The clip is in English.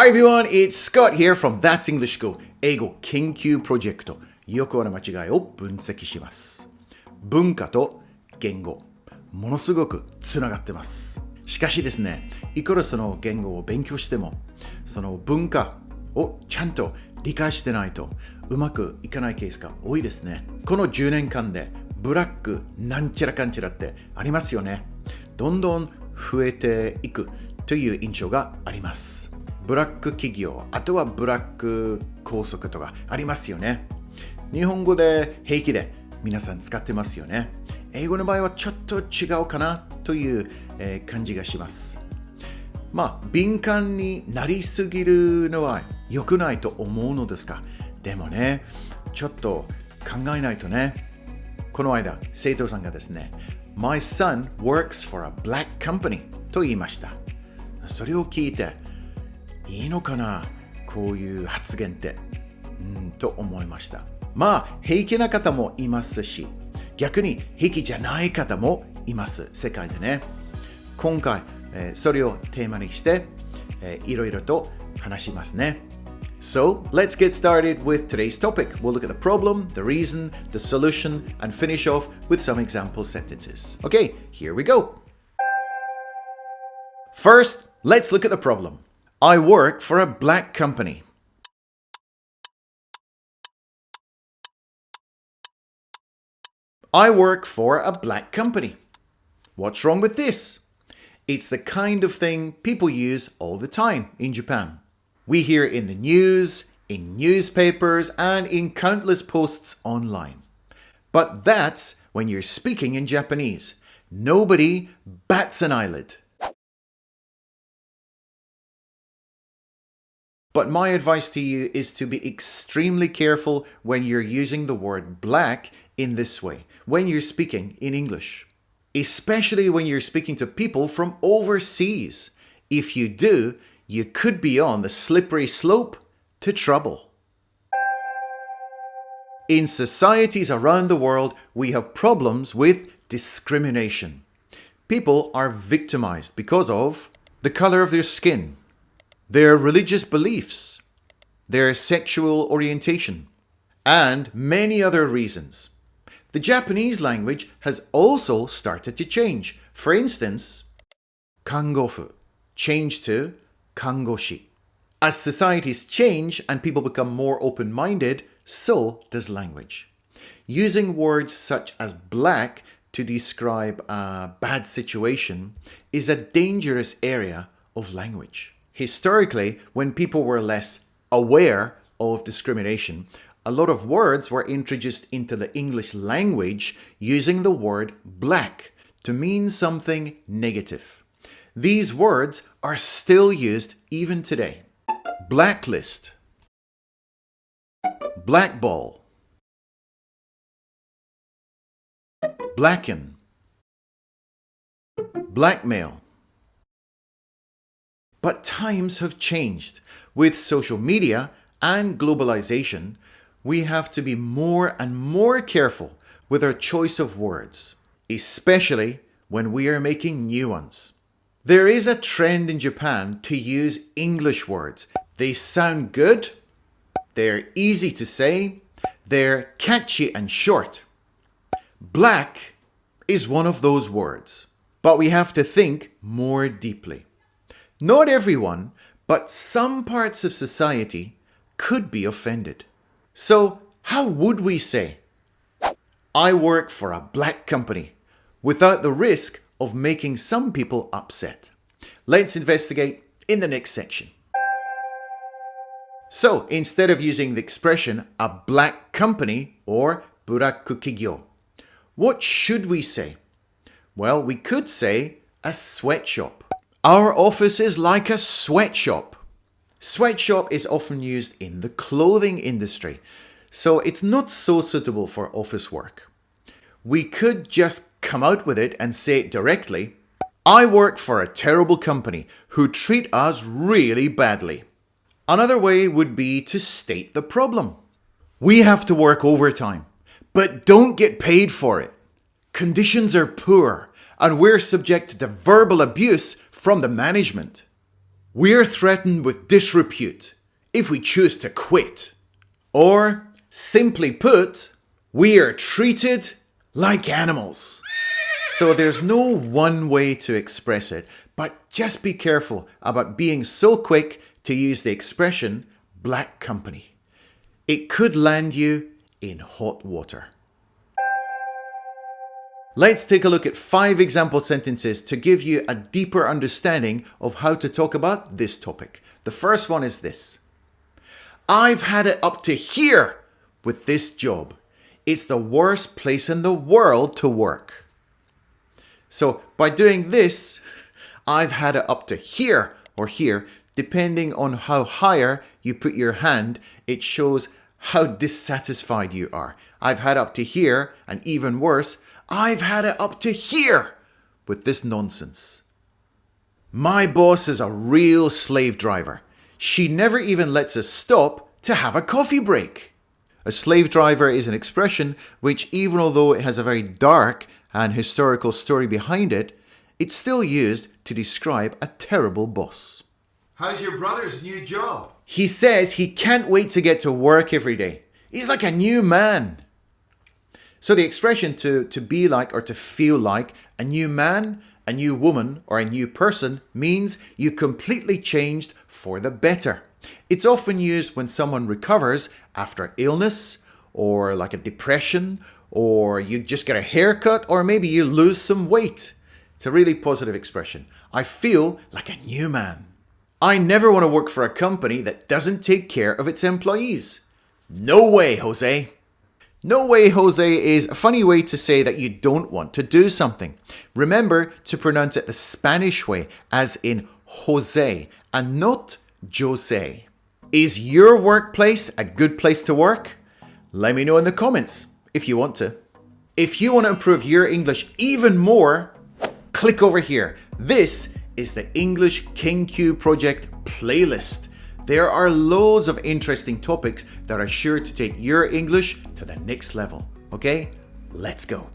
Hi everyone, it's Scott here from That's English School 英語研究プロジェクト。よくある間違いを分析します。文化と言語、ものすごくつながってます。しかしですね、いくらその言語を勉強しても、その文化をちゃんと理解してないとうまくいかないケースが多いですね。この10年間でブラックなんちゃらかんちゃらってありますよね。どんどん増えていくという印象があります。ブラック企業、あとはブラック校則とかありますよね。日本語で平気で皆さん使ってますよね。英語の場合はちょっと違うかなという、感じがします。敏感になりすぎるのは良くないと思うのですが、でもね、ちょっと考えないとね。この間、生徒さんがですね、My son works for a black company と言いました。それを聞いて、いいのかなこういう発言ってと思いました。平気な方もいますし、逆に平気じゃない方もいます、世界でね。今回、それをテーマにして、いろいろと話しますね。So, let's get started with today's topic. We'll look at the problem, the reason, the solution, and finish off with some example sentences. Okay, here we go. First, let's look at the problem. I work for a black company. I work for a black company. What's wrong with this? It's the kind of thing people use all the time in Japan. We hear it in the news, in newspapers, and in countless posts online. But that's when you're speaking in Japanese. Nobody bats an eyelid. But my advice to you is to be extremely careful when you're using the word black in this way, when you're speaking in English. Especially when you're speaking to people from overseas. If you do, you could be on the slippery slope to trouble. In societies around the world, we have problems with discrimination. People are victimized because of the color of their skin, their religious beliefs, their sexual orientation, and many other reasons. The Japanese language has also started to change. For instance, kangofu changed to kangoshi. As societies change and people become more open-minded, so does language. Using words such as black to describe a bad situation is a dangerous area of language. Historically, when people were less aware of discrimination, a lot of words were introduced into the English language using the word black to mean something negative. These words are still used even today. Blacklist, blackball, blacken, blackmail. But times have changed. With social media and globalization, we have to be more and more careful with our choice of words, especially when we are making new ones. There is a trend in Japan to use English words. They sound good, they're easy to say, they're catchy and short. Black is one of those words, but we have to think more deeply. Not everyone, but some parts of society could be offended. So, how would we say, I work for a black company, without the risk of making some people upset? Let's investigate in the next section. So, instead of using the expression a black company or ブラック企業, what should we say? Well, we could say a sweatshop. Our office is like a sweatshop. Sweatshop is often used in the clothing industry, so it's not so suitable for office work. We could just come out with it and say it directly. I work for a terrible company who treat us really badly. Another way would be to state the problem. We have to work overtime, but don't get paid for it. Conditions are poor, and we're subject to verbal abuse from the management. We're threatened with disrepute if we choose to quit. Or, simply put, we are treated like animals. So there's no one way to express it, but just be careful about being so quick to use the expression black company. It could land you in hot water. Let's take a look at 5 example sentences to give you a deeper understanding of how to talk about this topic. The first one is this. I've had it up to here with this job. It's the worst place in the world to work. So by doing this, I've had it up to here or here, depending on how higher you put your hand, it shows how dissatisfied you are. I've had up to here, and even worse, I've had it up to here with this nonsense. My boss is a real slave driver. She never even lets us stop to have a coffee break. A slave driver is an expression which, even although it has a very dark and historical story behind it, it's still used to describe a terrible boss. How's your brother's new job? He says he can't wait to get to work every day. He's like a new man. So the expression to be like or to feel like a new man, a new woman, or a new person means you completely changed for the better. It's often used when someone recovers after illness or like a depression, or you just get a haircut, or maybe you lose some weight. It's a really positive expression. I feel like a new man. I never want to work for a company that doesn't take care of its employees. No way, Jose. No way, Jose is a funny way to say that you don't want to do something. Remember to pronounce it the Spanish way, as in Jose, and not Jose. Is your workplace a good place to work? Let me know in the comments if you want to. If you want to improve your English even more, click over here. This is the English KenQ Project playlist. There are loads of interesting topics that are sure to take your English to the next level. Okay, let's go.